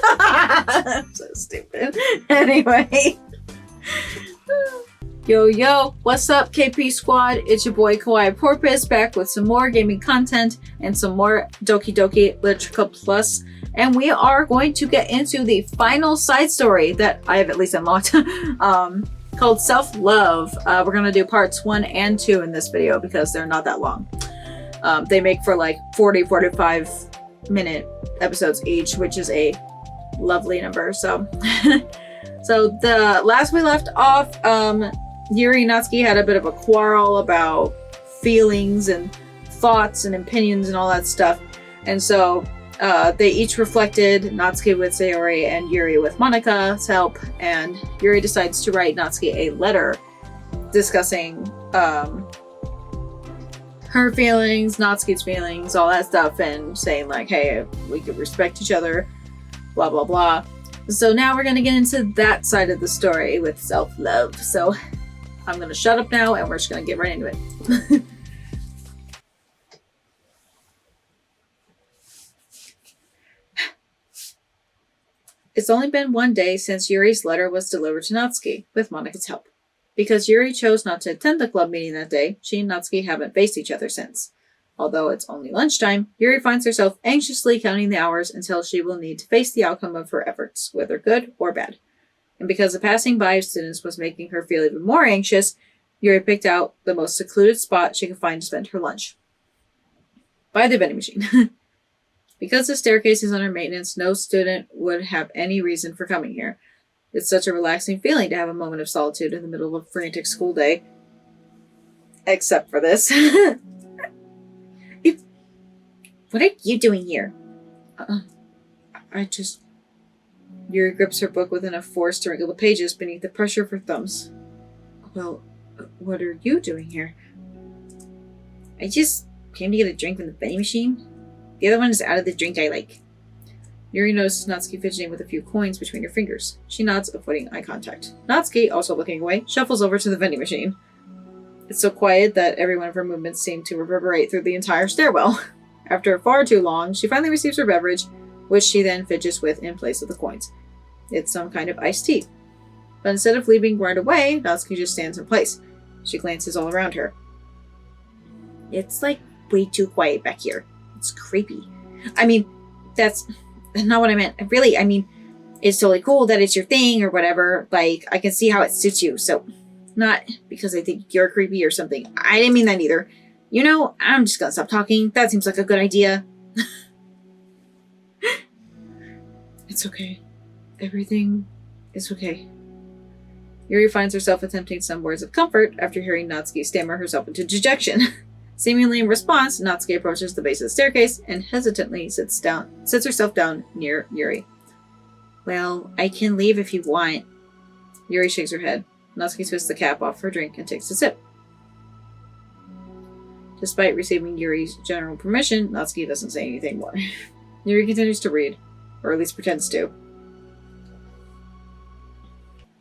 I'm so stupid. Anyway. Yo, what's up, KP Squad? It's your boy Kawaii Porpoise back with some more gaming content and some more Doki Doki Literature Club Plus. And we are going to get into the final side story that I have at least unlocked called Self-Love. We're going to do parts 1 and 2 in this video because they're not that long. They make for like 45 minute episodes each, which is a lovely number. So, so the last we left off, Yuri and Natsuki had a bit of a quarrel about feelings and thoughts and opinions and all that stuff. And so they each reflected, Natsuki with Sayori and Yuri with Monika's help. And Yuri decides to write Natsuki a letter discussing her feelings, Natsuki's feelings, all that stuff, and saying like, hey, we could respect each other, blah, blah, blah. So now we're going to get into that side of the story with self-love. So I'm going to shut up now and we're just going to get right into it. It's only been one day since Yuri's letter was delivered to Natsuki, with Monika's help. Because Yuri chose not to attend the club meeting that day, she and Natsuki haven't faced each other since. Although it's only lunchtime, Yuri finds herself anxiously counting the hours until she will need to face the outcome of her efforts, whether good or bad. And because the passing by of students was making her feel even more anxious, Yuri picked out the most secluded spot she could find to spend her lunch. By the vending machine. Because the staircase is under maintenance, no student would have any reason for coming here. It's such a relaxing feeling to have a moment of solitude in the middle of a frantic school day. Except for this. What are you doing here? Yuri grips her book with enough force to wrinkle the pages beneath the pressure of her thumbs. Well, what are you doing here? I just came to get a drink from the vending machine. The other one is out of the drink I like. Yuri notices Natsuki fidgeting with a few coins between her fingers. She nods, avoiding eye contact. Natsuki, also looking away, shuffles over to the vending machine. It's so quiet that every one of her movements seem to reverberate through the entire stairwell. After far too long, she finally receives her beverage, which she then fidgets with in place of the coins. It's some kind of iced tea. But instead of leaping right away, Natsuki just stands in place. She glances all around her. It's like way too quiet back here. It's creepy. I mean, that's not what I meant. Really, I mean, it's totally cool that it's your thing or whatever. Like, I can see how it suits you. So, not because I think you're creepy or something. I didn't mean that either. You know, I'm just gonna stop talking. That seems like a good idea. It's okay. Everything is okay. Yuri finds herself attempting some words of comfort after hearing Natsuki stammer herself into dejection. Seemingly in response, Natsuki approaches the base of the staircase and hesitantly sits herself down near Yuri. Well, I can leave if you want. Yuri shakes her head. Natsuki twists the cap off her drink and takes a sip. Despite receiving Yuri's general permission, Natsuki doesn't say anything more. Yuri continues to read, or at least pretends to.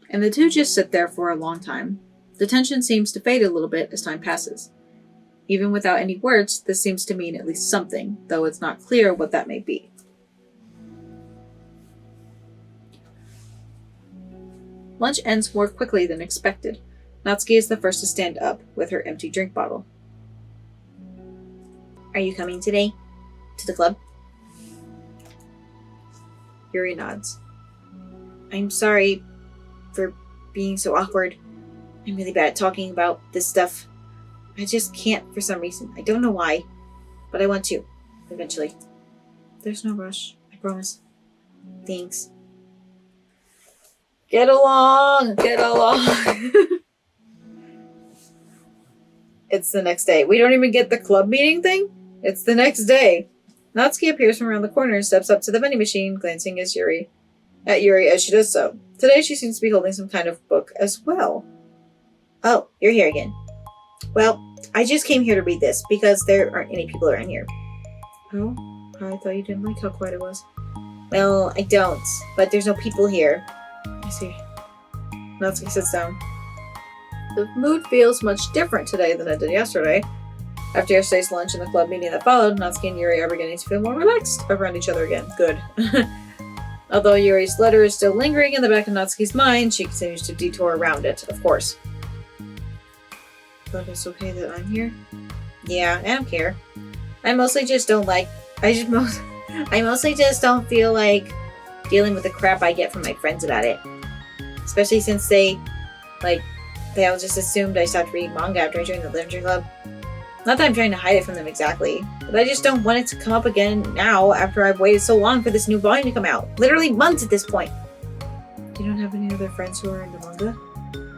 And the two just sit there for a long time. The tension seems to fade a little bit as time passes. Even without any words, this seems to mean at least something, though it's not clear what that may be. Lunch ends more quickly than expected. Natsuki is the first to stand up with her empty drink bottle. Are you coming today? To the club? Yuri nods. I'm sorry for being so awkward. I'm really bad at talking about this stuff. I just can't for some reason. I don't know why, but I want to, eventually. There's no rush, I promise. Thanks. Get along! Get along! It's the next day. We don't even get the club meeting thing? It's the next day. Natsuki appears from around the corner and steps up to the vending machine, glancing at Yuri as she does so. Today she seems to be holding some kind of book as well. Oh, you're here again. Well, I just came here to read this because there aren't any people around here. Oh, I thought you didn't like how quiet it was. Well, I don't, but there's no people here. I see. Natsuki sits down. The mood feels much different today than it did yesterday. After yesterday's lunch and the club meeting that followed, Natsuki and Yuri are beginning to feel more relaxed around each other again. Good. Although Yuri's letter is still lingering in the back of Natsuki's mind, she continues to detour around it, of course. But it's okay that I'm here? Yeah, I don't care. I mostly just don't feel like dealing with the crap I get from my friends about it. Especially since they all just assumed I stopped reading manga after I joined the literature club. Not that I'm trying to hide it from them exactly, but I just don't want it to come up again now after I've waited so long for this new volume to come out. Literally months at this point. You don't have any other friends who are into manga?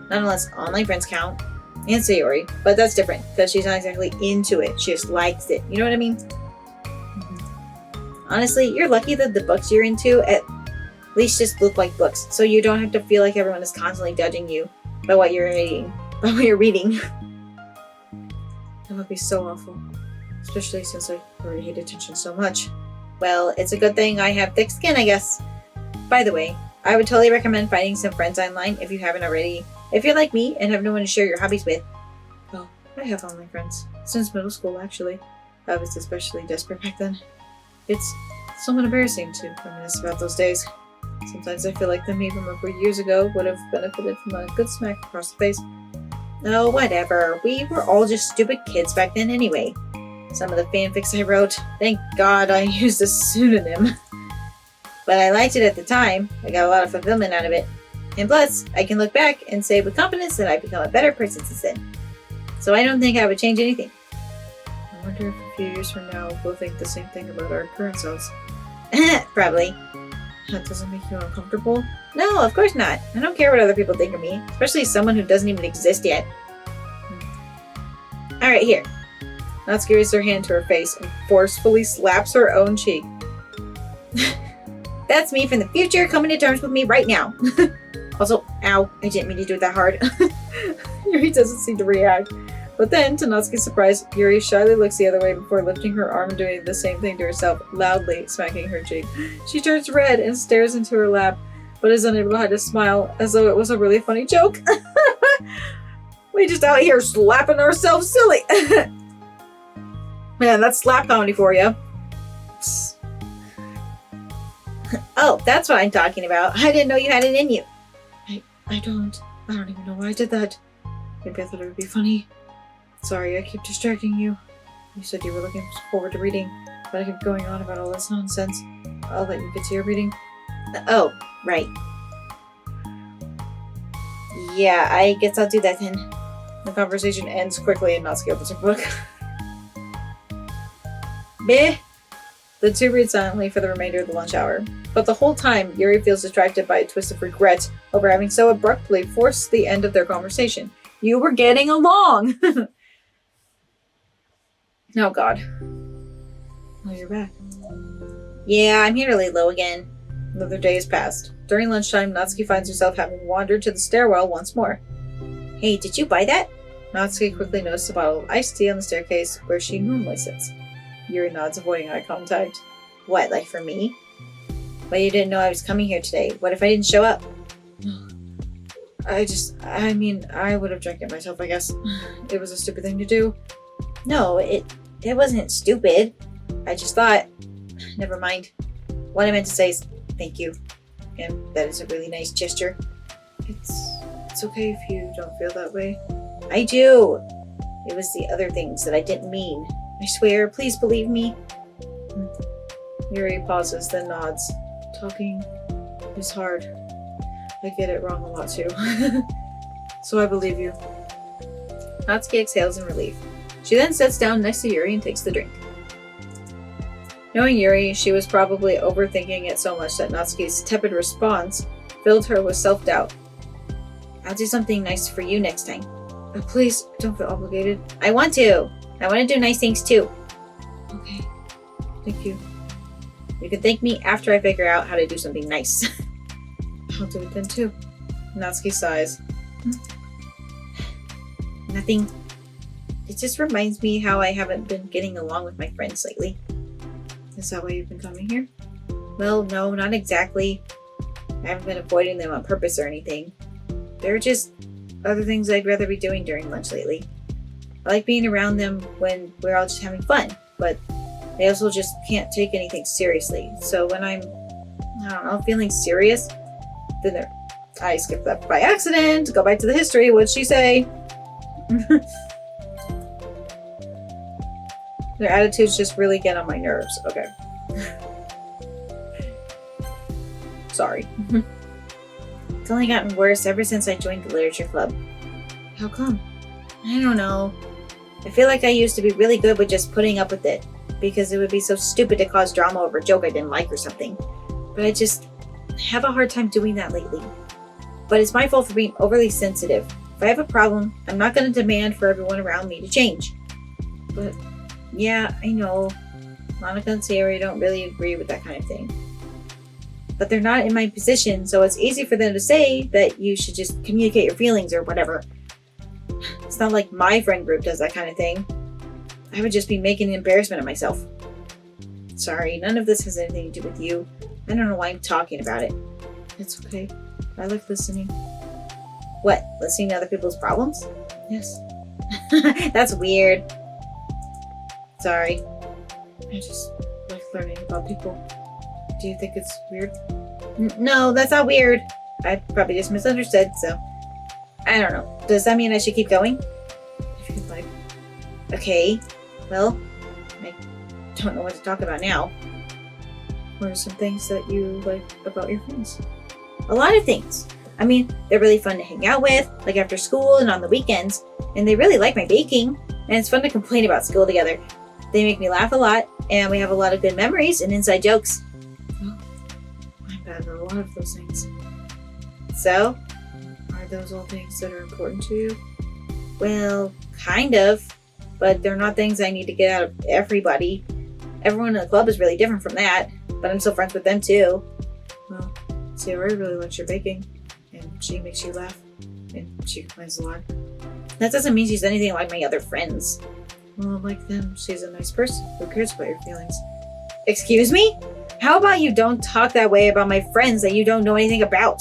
Not unless online friends count. And Sayori, but that's different, because she's not exactly into it. She just likes it. You know what I mean? Mm-hmm. Honestly, you're lucky that the books you're into at least just look like books, so you don't have to feel like everyone is constantly judging you by what you're reading. That would be so awful. Especially since I already hate attention so much. Well, it's a good thing I have thick skin, I guess. By the way, I would totally recommend finding some friends online if you haven't already. If you're like me and have no one to share your hobbies with. Well, I have online friends. Since middle school, actually. I was especially desperate back then. It's somewhat embarrassing to reminisce about those days. Sometimes I feel like the me from a few years ago would have benefited from a good smack across the face. Oh, whatever. We were all just stupid kids back then anyway. Some of the fanfics I wrote, thank God I used a pseudonym. But I liked it at the time. I got a lot of fulfillment out of it. And plus, I can look back and say with confidence that I've become a better person since then. So I don't think I would change anything. I wonder if a few years from now we'll think the same thing about our current selves. Probably. That doesn't make you uncomfortable? No, of course not. I don't care what other people think of me, especially someone who doesn't even exist yet. Alright, here. Natsuki raises her hand to her face and forcefully slaps her own cheek. That's me from the future coming to terms with me right now. Also, ow, I didn't mean to do it that hard. Yuri doesn't seem to react. But then, to Natsuki's surprise, Yuri shyly looks the other way before lifting her arm and doing the same thing to herself, loudly smacking her cheek. She turns red and stares into her lap, but is unable to hide a smile, as though it was a really funny joke. We just out here slapping ourselves silly. Man, that's slap comedy for you. Oh, that's what I'm talking about. I didn't know you had it in you. I don't even know why I did that. Maybe I thought it would be funny. Sorry, I keep distracting you. You said you were looking forward to reading, but I kept going on about all this nonsense. I'll let you get to your reading. Oh, right. Yeah, I guess I'll do that then. The conversation ends quickly and Natsuki opens her book. Meh. The two read silently for the remainder of the lunch hour. But the whole time, Yuri feels distracted by a twist of regret over having so abruptly forced the end of their conversation. You were getting along! Oh god. Oh, you're back. Yeah, I'm here to lay low again. Another day has passed. During lunchtime, Natsuki finds herself having wandered to the stairwell once more. Hey, did you buy that? Natsuki quickly noticed a bottle of iced tea on the staircase where she normally sits. Yuri nods, avoiding eye contact. What, like for me? But you didn't know I was coming here today. What if I didn't show up? I would have drank it myself, I guess. It was a stupid thing to do. No, it wasn't stupid. I just thought... Never mind. What I meant to say is thank you. And that is a really nice gesture. It's okay if you don't feel that way. I do. It was the other things that I didn't mean. I swear, please believe me. Yuri pauses, then nods. Talking is hard. I get it wrong a lot too. So I believe you. Natsuki exhales in relief. She then sits down next to Yuri and takes the drink. Knowing Yuri, she was probably overthinking it so much that Natsuki's tepid response filled her with self-doubt. I'll do something nice for you next time. Please, don't feel obligated. I want to. I want to do nice things too. Okay. Thank you. You can thank me after I figure out how to do something nice. I'll do it then too. Natsuki sighs. Nothing. It just reminds me how I haven't been getting along with my friends lately. Is that why you've been coming here? Well, no, not exactly. I haven't been avoiding them on purpose or anything. There are just other things I'd rather be doing during lunch lately. I like being around them when we're all just having fun, but they also just can't take anything seriously. So when I'm I don't know, feeling serious. Then I skipped that by accident. Go back to the history. What'd she say? Their attitudes just really get on my nerves. Okay. Sorry. It's only gotten worse ever since I joined the literature club. How come? I don't know. I feel like I used to be really good with just putting up with it, because it would be so stupid to cause drama over a joke I didn't like or something. But I just have a hard time doing that lately. But it's my fault for being overly sensitive. If I have a problem, I'm not going to demand for everyone around me to change. But yeah, I know. Monica and Sayori don't really agree with that kind of thing. But they're not in my position, so it's easy for them to say that you should just communicate your feelings or whatever. It's not like my friend group does that kind of thing. I would just be making an embarrassment of myself. Sorry, none of this has anything to do with you. I don't know why I'm talking about it. It's okay. I like listening. What? Listening to other people's problems? Yes. That's weird. Sorry. I just like learning about people. Do you think it's weird? No, that's not weird. I probably just misunderstood, so... I don't know. Does that mean I should keep going? If you'd like. Okay. Well, I don't know what to talk about now. What are some things that you like about your friends? A lot of things. I mean, they're really fun to hang out with, like after school and on the weekends, and they really like my baking, and it's fun to complain about school together. They make me laugh a lot, and we have a lot of good memories and inside jokes. Oh, I'm bad at a lot of those things. So, are those all things that are important to you? Well, kind of, but they're not things I need to get out of everybody. Everyone in the club is really different from that, but I'm still friends with them too. Well, Sayori really likes your baking, and she makes you laugh, and she complains a lot. That doesn't mean she's anything like my other friends. Well, like them, she's a nice person who cares about your feelings. Excuse me? How about you don't talk that way about my friends that you don't know anything about?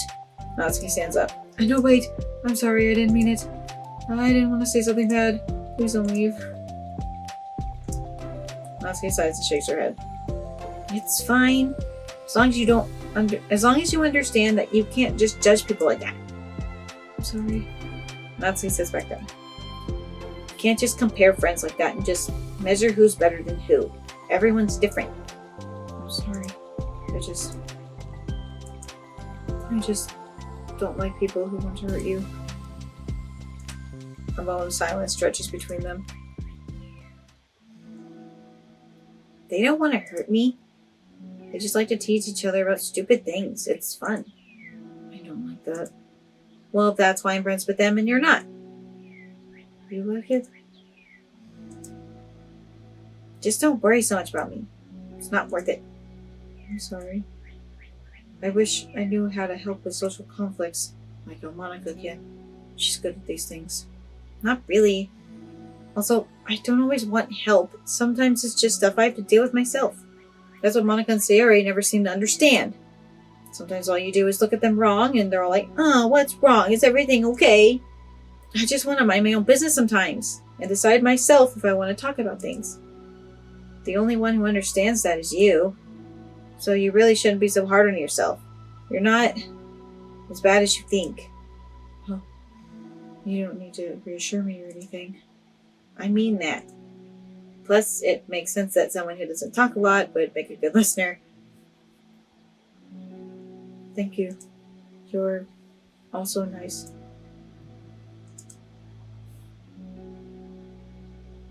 Natsuki stands up. I know, wait. I'm sorry, I didn't mean it. I didn't want to say something bad. Please don't leave. Natsuki sighs and shakes her head. It's fine. As long as you don't as long as you understand that you can't just judge people like that. I'm sorry. Natsuki sits back down. You can't just compare friends like that and just measure who's better than who. Everyone's different. I'm sorry. I just don't like people who want to hurt you. A moment of silence stretches between them. They don't want to hurt me. They just like to tease each other about stupid things. It's fun. I don't like that. Well, that's why I'm friends with them and you're not. You like it? Just don't worry so much about me. It's not worth it. I'm sorry. I wish I knew how to help with social conflicts like Monica can. She's good at these things. Not really. Also, I don't always want help. Sometimes it's just stuff I have to deal with myself. That's what Monica and Sayori never seem to understand. Sometimes all you do is look at them wrong and they're all like, oh, what's wrong? Is everything okay? I just want to mind my own business sometimes and decide myself if I want to talk about things. The only one who understands that is you. So you really shouldn't be so hard on yourself. You're not as bad as you think. Oh, you don't need to reassure me or anything. I mean that. Plus, it makes sense that someone who doesn't talk a lot would make a good listener. Thank you. You're also nice.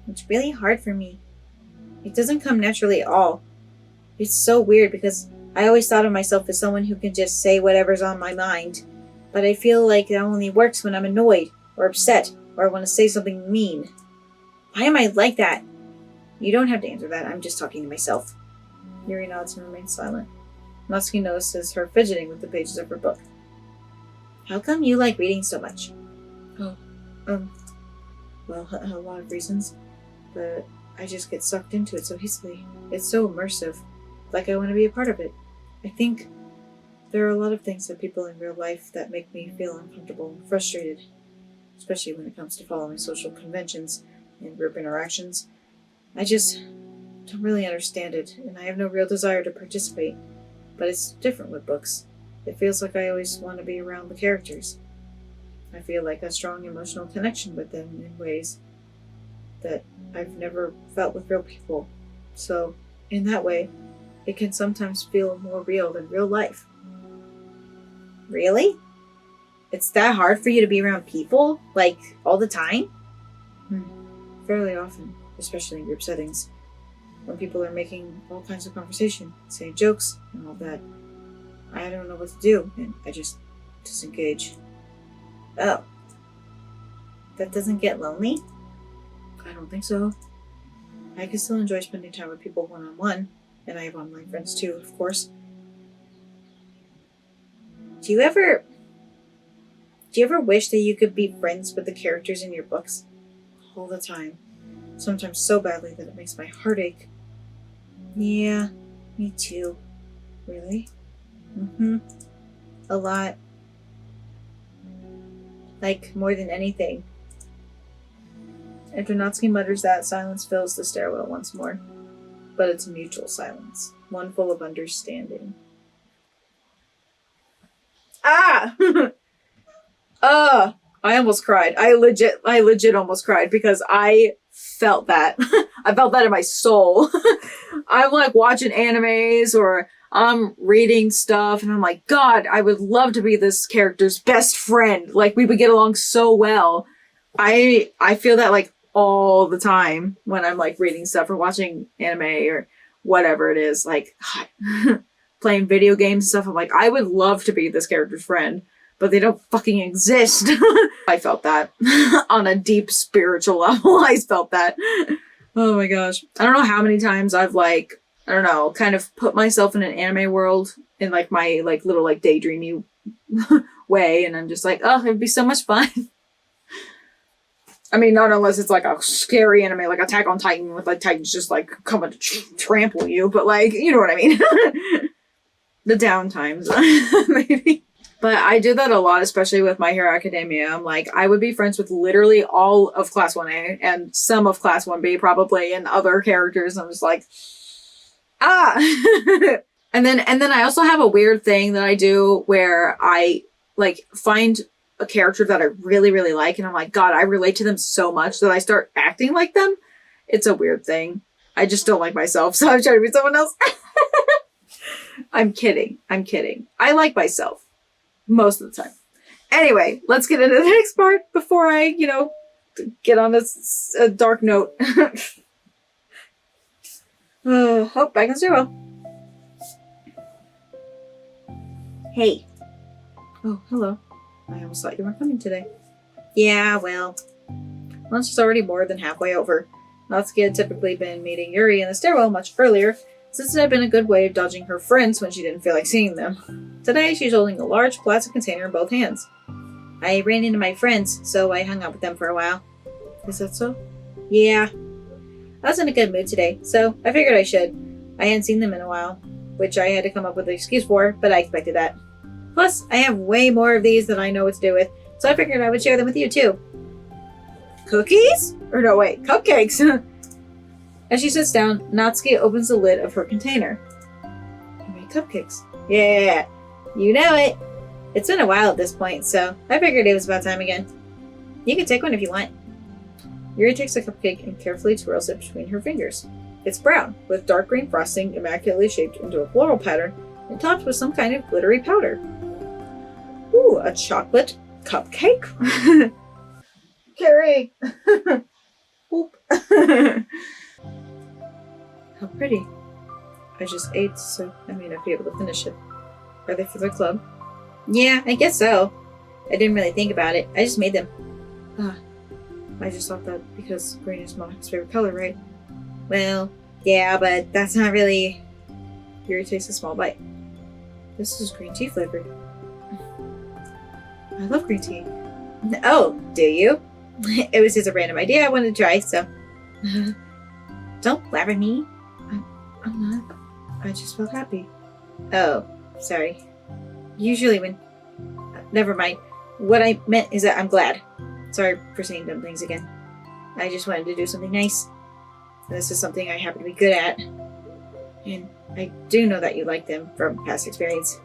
It's really hard for me. It doesn't come naturally at all. It's so weird because I always thought of myself as someone who can just say whatever's on my mind. But I feel like that only works when I'm annoyed or upset or I want to say something mean. Why am I like that? You don't have to answer that. I'm just talking to myself. Yuri nods and remains silent. Natsuki notices her fidgeting with the pages of her book. How come you like reading so much? Oh, well, a lot of reasons. But I just get sucked into it so easily. It's so immersive. Like I want to be a part of it. I think there are a lot of things that people in real life that make me feel uncomfortable and frustrated. Especially when it comes to following social conventions and group interactions. I just don't really understand it, and I have no real desire to participate. But it's different with books. It feels like I always want to be around the characters. I feel like a strong emotional connection with them in ways that I've never felt with real people. So, in that way, it can sometimes feel more real than real life. Really? It's that hard for you to be around people? Like, all the time? Fairly often, especially in group settings. When people are making all kinds of conversation, saying jokes, and all that. I don't know what to do, and I just disengage. Oh. That doesn't get lonely? I don't think so. I can still enjoy spending time with people one-on-one, and I have online friends too, of course. Do you ever wish that you could be friends with the characters in your books? All the time. Sometimes so badly that it makes my heart ache. Yeah, me too. Really? A lot. Like, more than anything. After Natsuki mutters that, silence fills the stairwell once more. But it's a mutual silence. One full of understanding. Ah! I almost cried. I legit almost cried because I felt that. I felt that in my soul. I'm like watching animes or I'm reading stuff and I'm like, God, I would love to be this character's best friend. Like, we would get along so well. I feel that like all the time when I'm like reading stuff or watching anime or whatever it is. Like, God, playing video games and stuff. I'm like, I would love to be this character's friend, but they don't fucking exist. I felt that on a deep spiritual level. I felt that. Oh my gosh. I don't know how many times I've like, I don't know, kind of put myself in an anime world in like my like little like daydreamy way. And I'm just like, oh, it'd be so much fun. I mean, not unless it's like a scary anime, like Attack on Titan with like Titans just like coming to trample you. But like, you know what I mean? The downtimes, maybe. But I do that a lot, especially with My Hero Academia. I'm like, I would be friends with literally all of Class 1A and some of Class 1B probably and other characters. I'm just like, ah. and then I also have a weird thing that I do where I like find a character that I really, really like. And I'm like, God, I relate to them so much that I start acting like them. It's a weird thing. I just don't like myself. So I'm trying to be someone else. I'm kidding. I like myself. Most of the time. Anyway, let's get into the next part before I, get on a dark note. Back in 0. Hey. Oh, hello. I almost thought you weren't coming today. Yeah, well. Lunch is already more than halfway over. Natsuki had typically been meeting Yuri in the stairwell much earlier, since it had been a good way of dodging her friends when she didn't feel like seeing them. Today, she's holding a large plastic container in both hands. I ran into my friends, so I hung out with them for a while. Is that so? Yeah. I was in a good mood today, so I figured I should. I hadn't seen them in a while, which I had to come up with an excuse for, but I expected that. Plus, I have way more of these than I know what to do with, so I figured I would share them with you too. Cookies? Or no, wait, cupcakes! As she sits down, Natsuki opens the lid of her container. You made cupcakes. Yeah, you know it. It's been a while at this point, so I figured it was about time again. You can take one if you want. Yuri takes a cupcake and carefully twirls it between her fingers. It's brown, with dark green frosting immaculately shaped into a floral pattern and topped with some kind of glittery powder. Ooh, a chocolate cupcake? Carrie! Oop. How pretty. I just ate, so I may not be able to finish it. Are they for the club? Yeah, I guess so. I didn't really think about it. I just made them. I just thought that because green is Monica's favorite color, right? Well, yeah, but that's not really... Yuri takes a small bite. This is green tea flavored. I love green tea. Oh, do you? It was just a random idea I wanted to try, so... Don't laugh at me. I'm not. I just felt happy. Oh, sorry. Usually when... Never mind. What I meant is that I'm glad. Sorry for saying dumb things again. I just wanted to do something nice. This is something I happen to be good at. And I do know that you like them from past experience.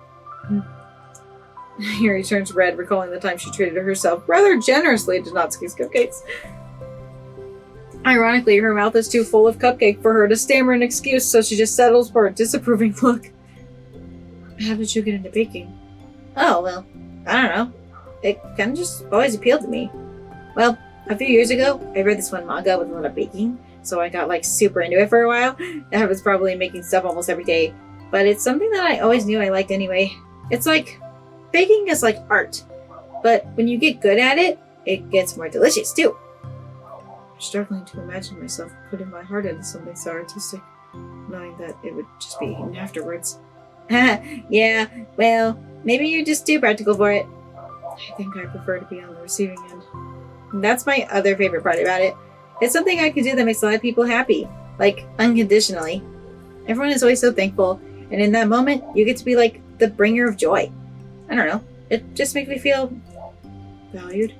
Yuri turns red, recalling the time she treated herself rather generously to Natsuki's cupcakes. Ironically, her mouth is too full of cupcake for her to stammer an excuse, so she just settles for a disapproving look. How did you get into baking? Oh, well, I don't know. It kind of just always appealed to me. Well, a few years ago, I read this one manga with a lot of baking, so I got super into it for a while. I was probably making stuff almost every day, but it's something that I always knew I liked anyway. It's baking is like art, but when you get good at it, it gets more delicious too. I'm struggling to imagine myself putting my heart into something so artistic, knowing that it would just be eaten afterwards. Yeah, well, maybe you're just too practical for it. I think I prefer to be on the receiving end. And that's my other favorite part about it. It's something I can do that makes a lot of people happy, unconditionally. Everyone is always so thankful, and in that moment, you get to be the bringer of joy. I don't know. It just makes me feel valued.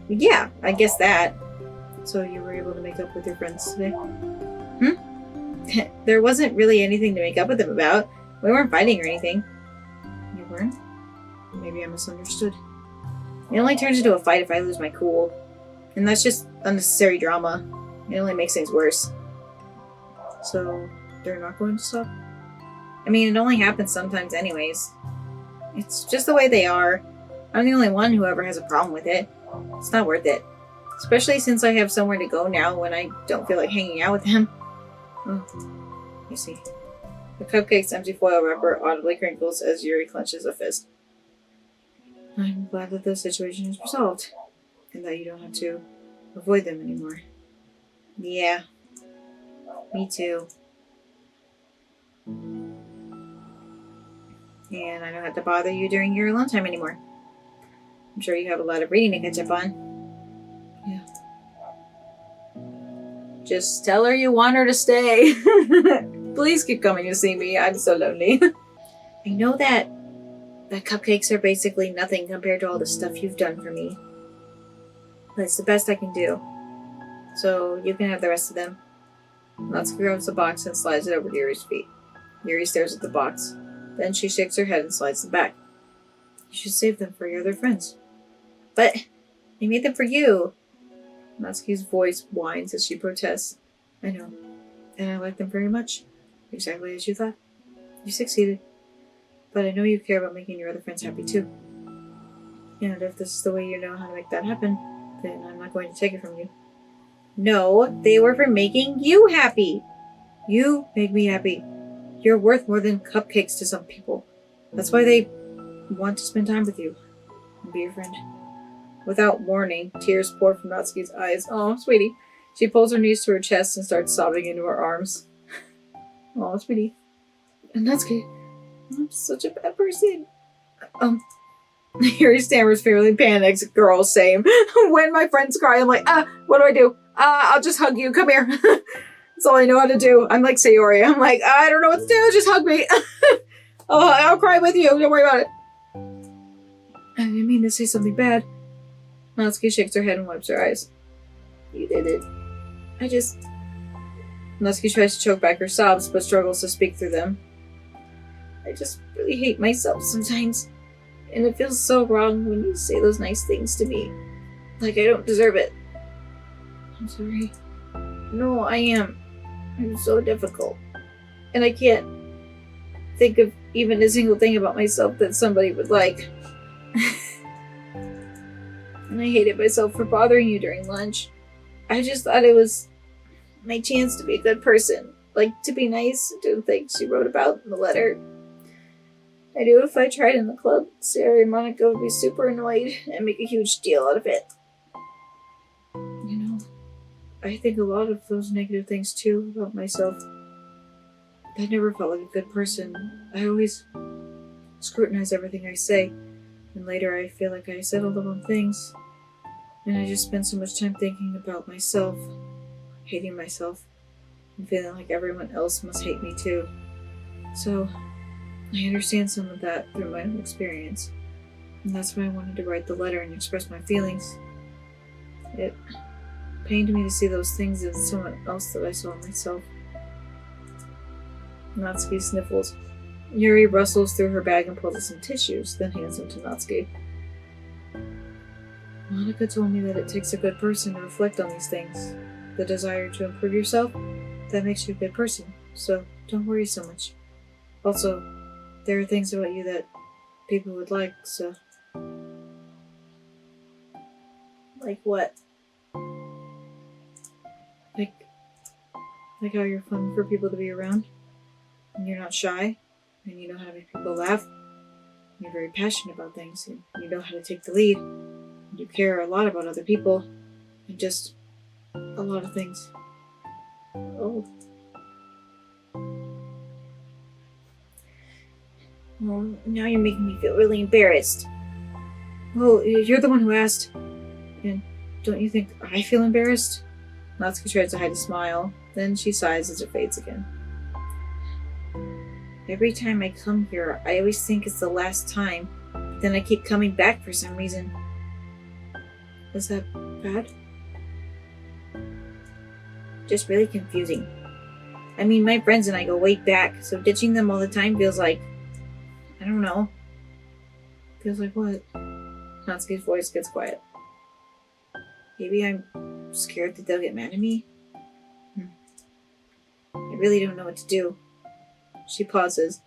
Yeah, I guess that. So you were able to make up with your friends today? There wasn't really anything to make up with them about. We weren't fighting or anything. You weren't? Maybe I misunderstood. It only turns into a fight if I lose my cool. And that's just unnecessary drama. It only makes things worse. So, they're not going to stop? I mean, it only happens sometimes anyways. It's just the way they are. I'm the only one who ever has a problem with it. It's not worth it. Especially since I have somewhere to go now when I don't feel like hanging out with him. Oh, I see. The cupcake's empty foil wrapper audibly crinkles as Yuri clenches a fist. I'm glad that the situation is resolved, and that you don't have to avoid them anymore. Yeah, me too. And I don't have to bother you during your alone time anymore. I'm sure you have a lot of reading to catch up on. Yeah. Just tell her you want her to stay. Please keep coming to see me. I'm so lonely. I know that cupcakes are basically nothing compared to all the stuff you've done for me. But it's the best I can do. So you can have the rest of them. Natsuki grabs the box and slides it over to Yuri's feet. Yuri stares at the box. Then she shakes her head and slides them back. You should save them for your other friends. But I made them for you. Natsuki's voice whines as she protests. I know. And I like them very much. Exactly as you thought. You succeeded. But I know you care about making your other friends happy too. And if this is the way you know how to make that happen, then I'm not going to take it from you. No, they were for making you happy. You make me happy. You're worth more than cupcakes to some people. That's why they want to spend time with you and be your friend. Without warning, tears pour from Natsuki's eyes. Oh, sweetie. She pulls her knees to her chest and starts sobbing into her arms. Oh, sweetie. Natsuki, I'm such a bad person. Yuri stammers, fairly panics. Girl, same. When my friends cry, I'm like, what do I do? I'll just hug you. Come here. That's all I know how to do. I'm like Sayori. I'm like, I don't know what to do. Just hug me. I'll cry with you. Don't worry about it. I didn't mean to say something bad. Natsuki shakes her head and wipes her eyes. You did it. Natsuki tries to choke back her sobs, but struggles to speak through them. I just really hate myself sometimes. And it feels so wrong when you say those nice things to me. Like I don't deserve it. I'm sorry. No, I am. I'm so difficult. And I can't think of even a single thing about myself that somebody would like. And I hated myself for bothering you during lunch. I just thought it was my chance to be a good person. To be nice, do the things she wrote about in the letter. I knew if I tried in the club, Sarah and Monica would be super annoyed and make a huge deal out of it. You know, I think a lot of those negative things too about myself. I never felt like a good person. I always scrutinize everything I say, and later I feel like I said all the wrong things. And I just spend so much time thinking about myself, hating myself, and feeling like everyone else must hate me too. So, I understand some of that through my own experience. And that's why I wanted to write the letter and express my feelings. It pained me to see those things in someone else that I saw in myself. Natsuki sniffles. Yuri rustles through her bag and pulls out some tissues, then hands them to Natsuki. Monica told me that it takes a good person to reflect on these things. The desire to improve yourself, that makes you a good person, so don't worry so much. Also, there are things about you that people would like, so... Like what? Like how you're fun for people to be around, and you're not shy, and you know how to make people laugh, and you're very passionate about things, and you know how to take the lead, and you care a lot about other people, and just a lot of things. Oh. Well, now you're making me feel really embarrassed. Well, you're the one who asked, and don't you think I feel embarrassed? Natsuki tries to hide a smile, then she sighs as it fades again. Every time I come here, I always think it's the last time, but then I keep coming back for some reason. Is that bad? Just really confusing. I mean, my friends and I go way back, so ditching them all the time feels like... I don't know. Feels like what? Natsuki's voice gets quiet. Maybe I'm scared that they'll get mad at me? I really don't know what to do. She pauses.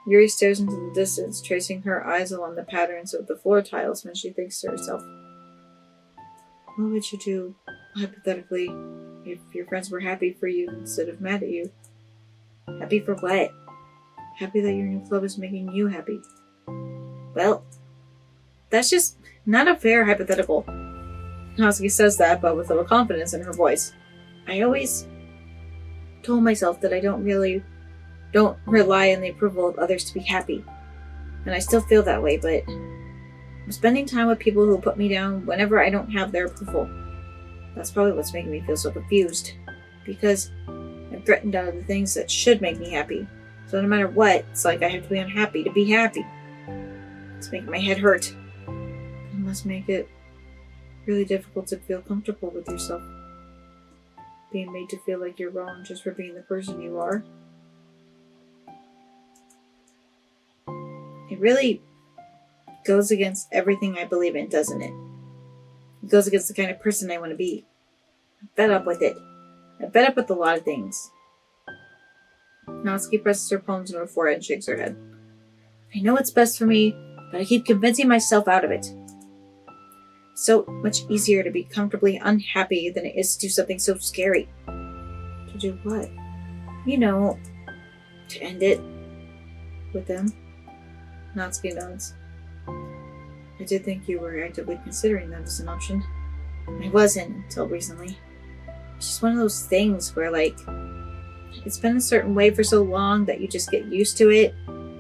Yuri stares into the distance, tracing her eyes along the patterns of the floor tiles when she thinks to herself. What would you do, hypothetically, if your friends were happy for you instead of mad at you? Happy for what? Happy that your new club is making you happy. Well, that's just not a fair hypothetical. Natsuki says that, but with a little confidence in her voice. I always told myself that I don't rely on the approval of others to be happy. And I still feel that way, but I'm spending time with people who put me down whenever I don't have their approval. That's probably what's making me feel so confused. Because I'm threatened out of the things that should make me happy. So no matter what, it's like I have to be unhappy to be happy. It's making my head hurt. It must make it really difficult to feel comfortable with yourself. Being made to feel like you're wrong just for being the person you are. It really goes against everything I believe in, doesn't it? It goes against the kind of person I want to be. I'm fed up with it. I'm fed up with a lot of things. Natsuki presses her palms to her forehead and shakes her head. I know it's best for me, but I keep convincing myself out of it. It's so much easier to be comfortably unhappy than it is to do something so scary. To do what? You know, to end it with them. Natsuki nods. I did think you were actively considering that as an option. I wasn't until recently. It's just one of those things where, like, it's been a certain way for so long that you just get used to it.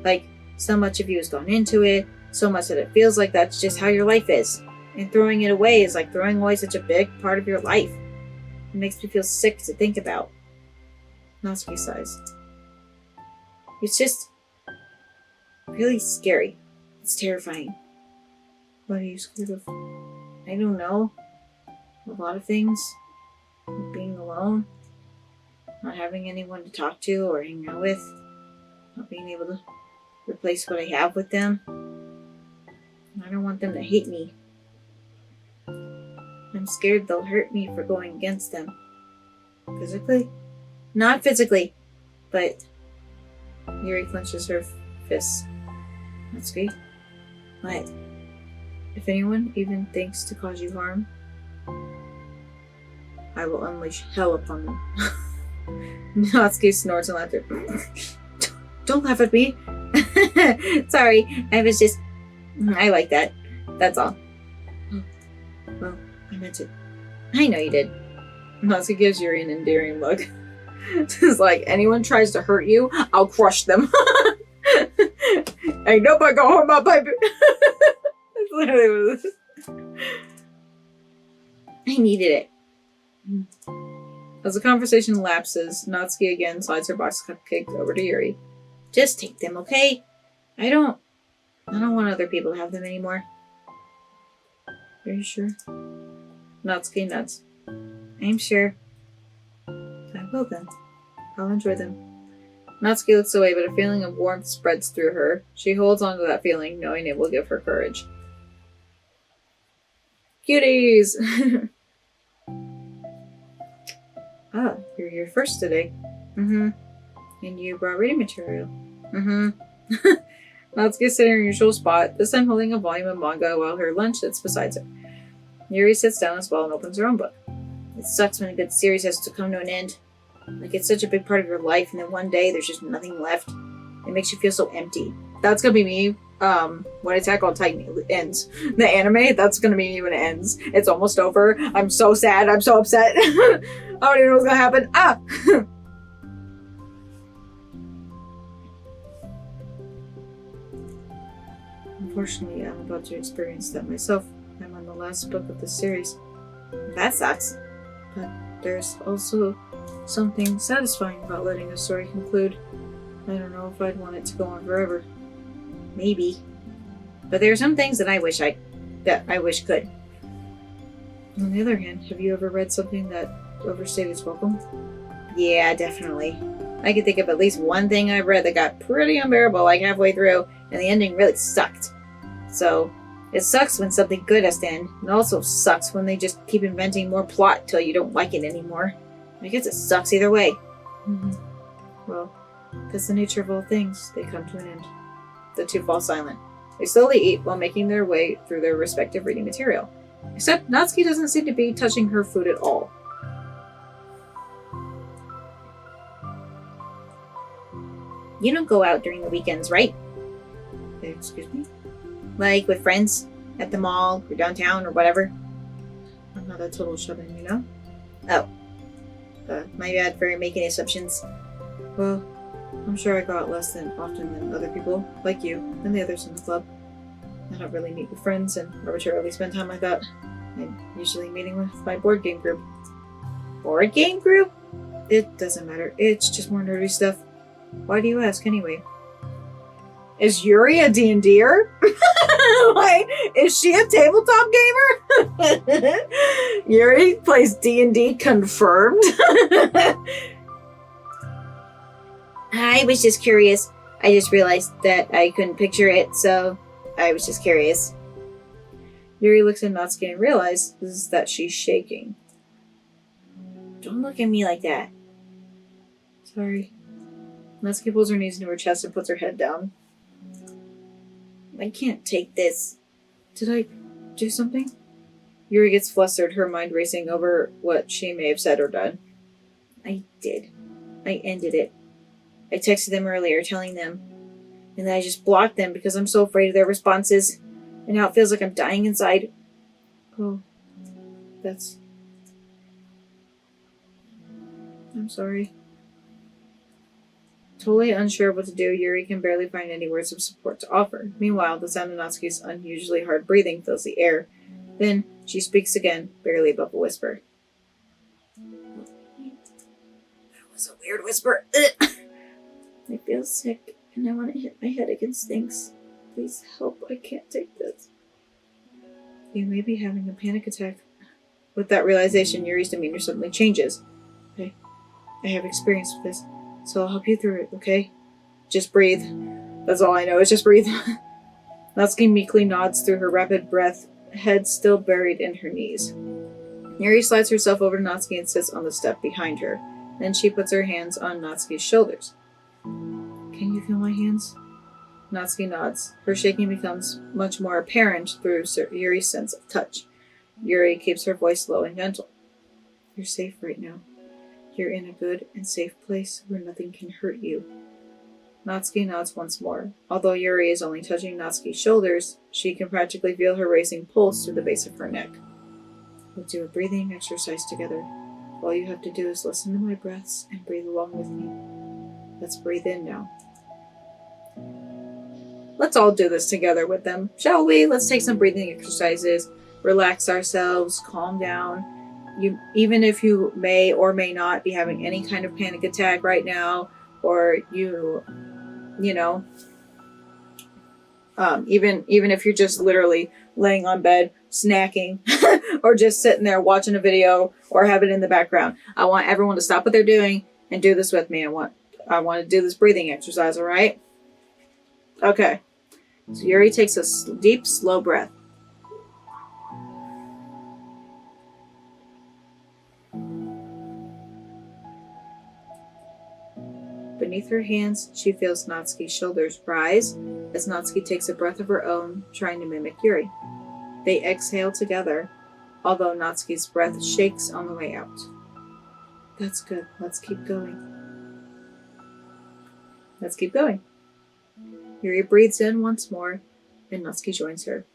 Like, so much of you has gone into it, so much that it feels like that's just how your life is. And throwing it away is like throwing away such a big part of your life. It makes me feel sick to think about. Natsuki sighs. It's just really scary. It's terrifying. What are you scared of? I don't know. A lot of things. Like being alone. Not having anyone to talk to or hang out with. Not being able to replace what I have with them. I don't want them to hate me. I'm scared they'll hurt me for going against them. Physically? Not physically, but... Yuri clenches her fists. Natsuki? What? If anyone even thinks to cause you harm, I will unleash hell upon them. Natsuki snorts and laughter. Don't laugh at me. Sorry, I was just... I like that. That's all. Well, I meant it. I know you did. Natsuki gives Yuri an endearing look. It's like, anyone tries to hurt you, I'll crush them. Ain't nobody gonna hurt my baby. That's literally what it is. I needed it. As the conversation lapses, Natsuki again slides her box of cupcakes over to Yuri. Just take them, okay? I don't want other people to have them anymore. Are you sure? Natsuki nods. I'm sure. I will then. I'll enjoy them. Natsuki looks away, but a feeling of warmth spreads through her. She holds on to that feeling, knowing it will give her courage. Cuties! Ah, you're here first today. Mm-hmm. And you brought reading material. Mm-hmm. Natsuki's sitting in her usual spot, this time holding a volume of manga while her lunch sits beside her. Yuri sits down as well and opens her own book. It sucks when a good series has to come to an end. Like, it's such a big part of your life, and then one day there's just nothing left. It makes you feel so empty. That's gonna be me when Attack on Titan ends. The anime, that's gonna be me when it ends. It's almost over. I'm so sad. I'm so upset. I don't even know what's gonna happen. Ah! Unfortunately, I'm about to experience that myself. I'm on the last book of the series. That sucks. But there's also something satisfying about letting a story conclude. I don't know if I'd want it to go on forever. Maybe. But there are some things that I wish could. On the other hand, have you ever read something that overstayed its welcome? Yeah, definitely. I can think of at least one thing I've read that got pretty unbearable like halfway through, and the ending really sucked. So, it sucks when something good has to end. It also sucks when they just keep inventing more plot till you don't like it anymore. I guess it sucks either way. Mm-hmm. Well, that's the nature of all things. They come to an end. The two fall silent. They slowly eat while making their way through their respective reading material. Except Natsuki doesn't seem to be touching her food at all. You don't go out during the weekends, right? Excuse me? Like with friends at the mall or downtown or whatever? I'm not a total shut-in, you know? Oh. My bad for making assumptions. Well, I'm sure I go out less than often than other people, like you, and the others in the club. I don't really meet with friends and arbitrarily spend time like that. I'm usually meeting with my board game group. Board game group? It doesn't matter. It's just more nerdy stuff. Why do you ask anyway? Is Yuri a D&D-er? Like, is she a tabletop gamer? Yuri plays D&D confirmed? I was just curious. I just realized that I couldn't picture it, so I was just curious. Yuri looks at Natsuki and realizes that she's shaking. Don't look at me like that. Sorry. Natsuki pulls her knees into her chest and puts her head down. I can't take this. Did I do something? Yuri gets flustered, her mind racing over what she may have said or done. I did. I ended it. I texted them earlier telling them, and then I just blocked them because I'm so afraid of their responses, and now it feels like I'm dying inside. Oh, I'm sorry. Totally unsure of what to do, Yuri can barely find any words of support to offer. Meanwhile, the sound of Natsuki's unusually hard breathing fills the air. Then she speaks again, barely above a whisper. That was a weird whisper. Ugh. I feel sick, and I want to hit my head against things. Please help, I can't take this. You may be having a panic attack. With that realization, Yuri's demeanor suddenly changes. I have experience with this, so I'll help you through it, okay? Just breathe. That's all I know, is just breathe. Natsuki meekly nods through her rapid breath, head still buried in her knees. Yuri slides herself over to Natsuki and sits on the step behind her. Then she puts her hands on Natsuki's shoulders. Can you feel my hands? Natsuki nods. Her shaking becomes much more apparent through Yuri's sense of touch. Yuri keeps her voice low and gentle. You're safe right now. You're in a good and safe place where nothing can hurt you. Natsuki nods once more. Although Yuri is only touching Natsuki's shoulders, she can practically feel her racing pulse through the base of her neck. We'll do a breathing exercise together. All you have to do is listen to my breaths and breathe along with me. Let's breathe in now. Let's all do this together with them, shall we? Let's take some breathing exercises, relax ourselves, calm down. Even if you may or may not be having any kind of panic attack right now, or even if you're just literally laying on bed, snacking, or just sitting there watching a video or have it in the background. I want everyone to stop what they're doing and do this with me. I want I want to do this breathing exercise, alright? Okay. So Yuri takes a deep, slow breath. Beneath her hands, she feels Natsuki's shoulders rise as Natsuki takes a breath of her own, trying to mimic Yuri. They exhale together, although Natsuki's breath shakes on the way out. That's good. Let's keep going. Let's keep going. Yuri breathes in once more, and Natsuki joins her.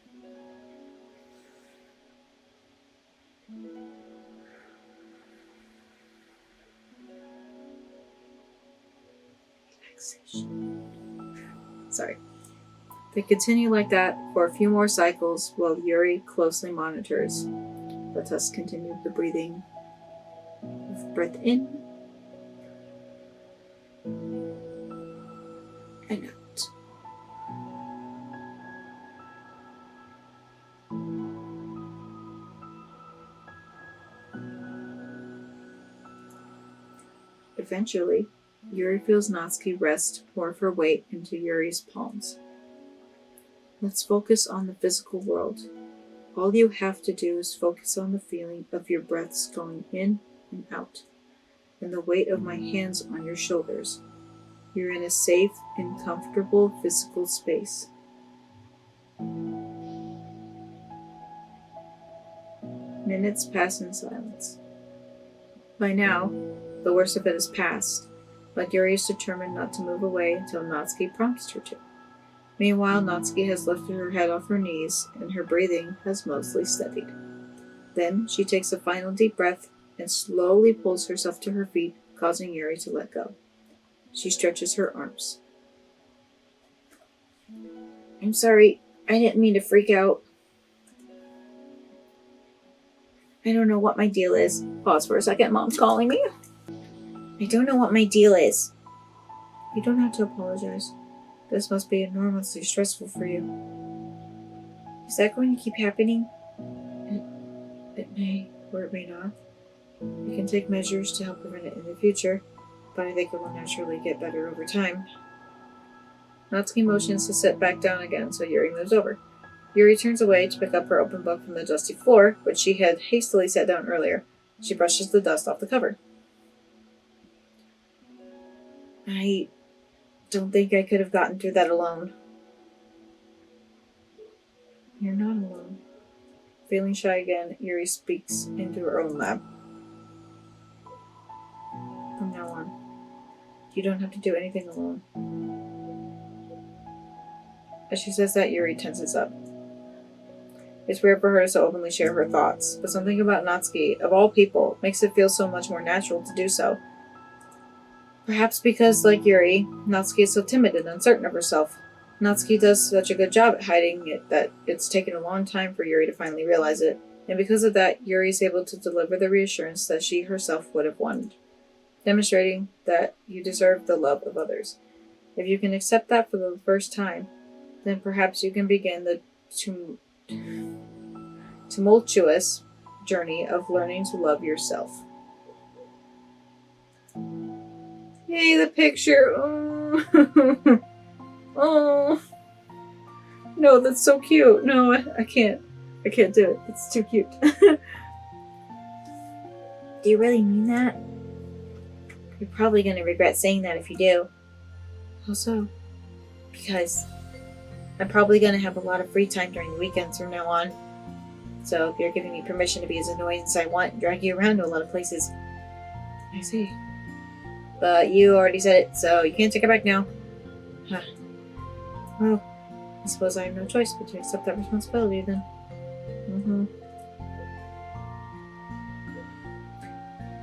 Sorry. They continue like that for a few more cycles while Yuri closely monitors. Let us continue the breathing. Breath in and out. Eventually, Yuri feels Natsuki rest more of her weight into Yuri's palms. Let's focus on the physical world. All you have to do is focus on the feeling of your breaths going in and out, and the weight of my hands on your shoulders. You're in a safe and comfortable physical space. Minutes pass in silence. By now, the worst of it is past, but Yuri is determined not to move away until Natsuki prompts her to. Meanwhile, Natsuki has lifted her head off her knees, and her breathing has mostly steadied. Then, she takes a final deep breath and slowly pulls herself to her feet, causing Yuri to let go. She stretches her arms. I'm sorry, I didn't mean to freak out. I don't know what my deal is. Pause for a second, Mom's calling me. I don't know what my deal is. You don't have to apologize. This must be enormously stressful for you. Is that going to keep happening? It may, or it may not. We can take measures to help prevent it in the future, but I think it will naturally get better over time. Natsuki motions to sit back down again, so Yuri moves over. Yuri turns away to pick up her open book from the dusty floor, which she had hastily set down earlier. She brushes the dust off the cover. I don't think I could have gotten through that alone. You're not alone. Feeling shy again, Yuri speaks into her own lab. From now on, you don't have to do anything alone. As she says that, Yuri tenses up. It's weird for her to so openly share her thoughts, but something about Natsuki, of all people, makes it feel so much more natural to do so. Perhaps because, like Yuri, Natsuki is so timid and uncertain of herself. Natsuki does such a good job at hiding it that it's taken a long time for Yuri to finally realize it, and because of that, Yuri is able to deliver the reassurance that she herself would have wanted, demonstrating that you deserve the love of others. If you can accept that for the first time, then perhaps you can begin the tumultuous journey of learning to love yourself. Yay, the picture! Oh. Oh. No, that's so cute. No, I can't. I can't do it. It's too cute. Do you really mean that? You're probably going to regret saying that if you do. How so? Because I'm probably going to have a lot of free time during the weekends from now on. So if you're giving me permission to be as annoying as I want and drag you around to a lot of places. I see. But you already said it, so you can't take it back now. Huh. Well, I suppose I have no choice but to accept that responsibility then.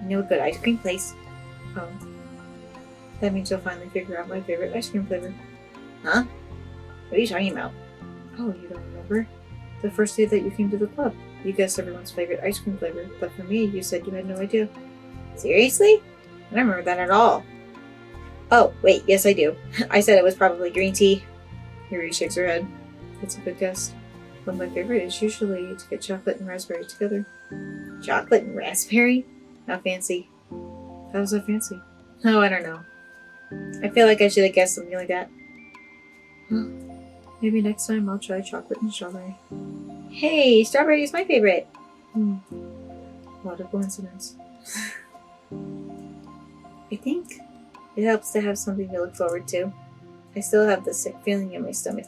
I know a good ice cream place. Oh. That means you'll finally figure out my favorite ice cream flavor. Huh? What are you talking about? Oh, you don't remember? The first day that you came to the club, you guessed everyone's favorite ice cream flavor, but for me, you said you had no idea. Seriously? I don't remember that at all. Oh, wait, yes I do. I said it was probably green tea. Yuri shakes her head. It's a good guess. But my favorite is usually to get chocolate and raspberry together. Chocolate and raspberry? How fancy. How is that fancy? Oh, I don't know. I feel like I should have guessed something like that. Well, maybe next time I'll try chocolate and strawberry. Hey, strawberry is my favorite. What a coincidence. I think it helps to have something to look forward to. I still have the sick feeling in my stomach,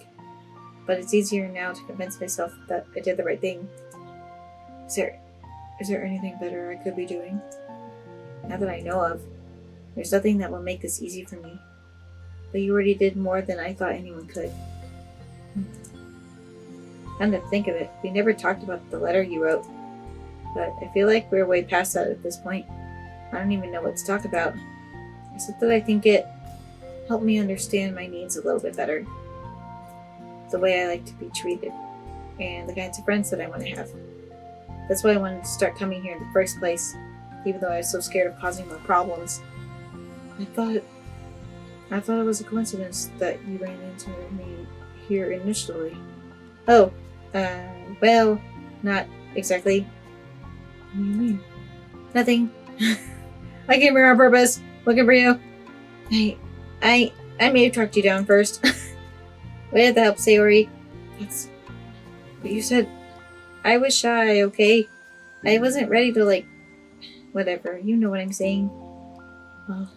but it's easier now to convince myself that I did the right thing. Is there anything better I could be doing? Not that I know of. There's nothing that will make this easy for me. But you already did more than I thought anyone could. Come to think of it, we never talked about the letter you wrote. But I feel like we're way past that at this point. I don't even know what to talk about. Except that I think it helped me understand my needs a little bit better. The way I like to be treated. And the kinds of friends that I want to have. That's why I wanted to start coming here in the first place. Even though I was so scared of causing more problems. I thought it was a coincidence that you ran into me here initially. Oh, well, not exactly. What do you mean? Nothing. I came here on purpose, looking for you. I may have tracked you down first. We had the help, Sayori. That's what you said. I was shy, okay? I wasn't ready to, whatever. You know what I'm saying. Well,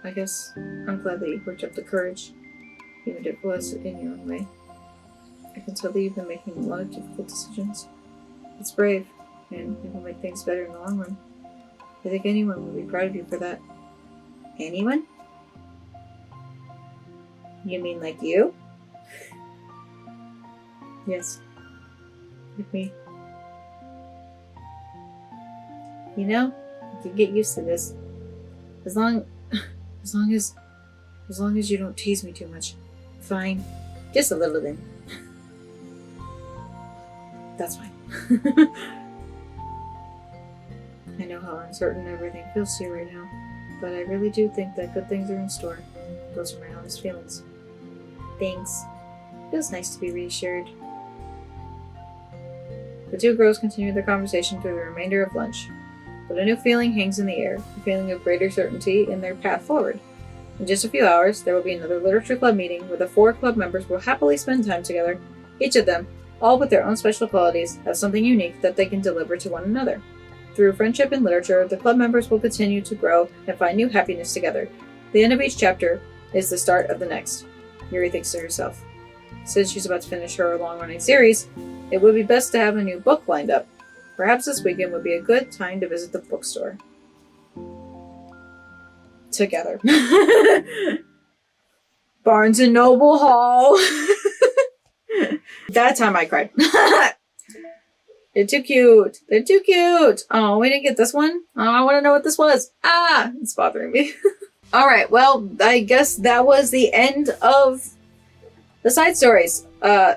I guess I'm glad that you worked up the courage, even if it was in your own way. I can tell that you've been making a lot of difficult decisions. It's brave, and it will make things better in the long run. I think anyone would be proud of you for that. Anyone? You mean like you? Yes. Like me. You know, you can get used to this. As long as you don't tease me too much. Fine. Just a little then. That's fine. I know how uncertain everything feels to you right now, but I really do think that good things are in store. Those are my honest feelings. Thanks. Feels nice to be reassured. The two girls continue their conversation through the remainder of lunch, but a new feeling hangs in the air, a feeling of greater certainty in their path forward. In just a few hours, there will be another literature club meeting where the 4 club members will happily spend time together. Each of them, all with their own special qualities, have something unique that they can deliver to one another. Through friendship and literature, the club members will continue to grow and find new happiness together. The end of each chapter is the start of the next, Yuri thinks to herself. Since she's about to finish her long-running series, it would be best to have a new book lined up. Perhaps this weekend would be a good time to visit the bookstore. Together. Barnes & Noble Hall. That time I cried. They're too cute. They're too cute. Oh, we didn't get this one. Oh, I want to know what this was. It's bothering me. All right. Well, I guess that was the end of the side stories.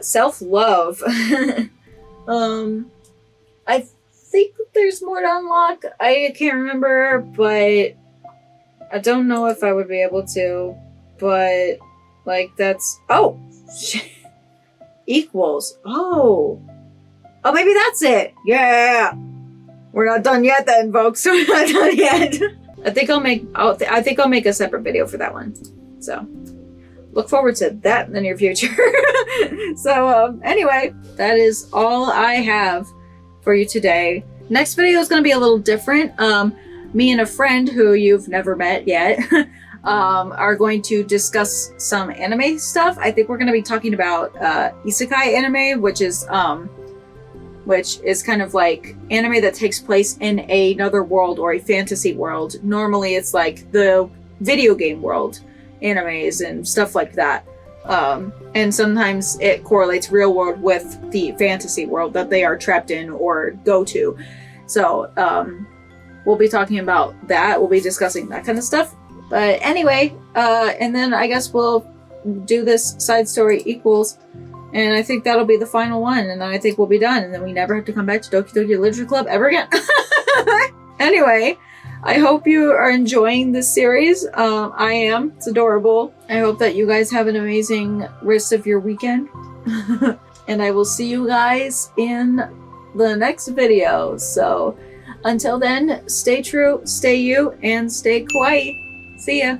Self-love. I think there's more to unlock. I can't remember, but I don't know if I would be able to. But, that's... Oh! Equals. Oh, maybe that's it. Yeah. We're not done yet then, folks. We're not done yet. I think I'll make a separate video for that one. So, look forward to that in the near future. So, anyway, that is all I have for you today. Next video is going to be a little different. Me and a friend who you've never met yet are going to discuss some anime stuff. I think we're going to be talking about isekai anime, which is kind of like anime that takes place in another world or a fantasy world. Normally it's like the video game world animes and stuff like that. And sometimes it correlates real world with the fantasy world that they are trapped in or go to. So we'll be talking about that. We'll be discussing that kind of stuff. But anyway, and then I guess we'll do this side story equals, and I think that'll be the final one, and then I think we'll be done, and then we never have to come back to Doki Doki Literature Club ever again. Anyway, I hope you are enjoying this series. I am. It's adorable. I hope that you guys have an amazing rest of your weekend. And I will see you guys in the next video. So until then, stay true, stay you, and stay kawaii. See ya!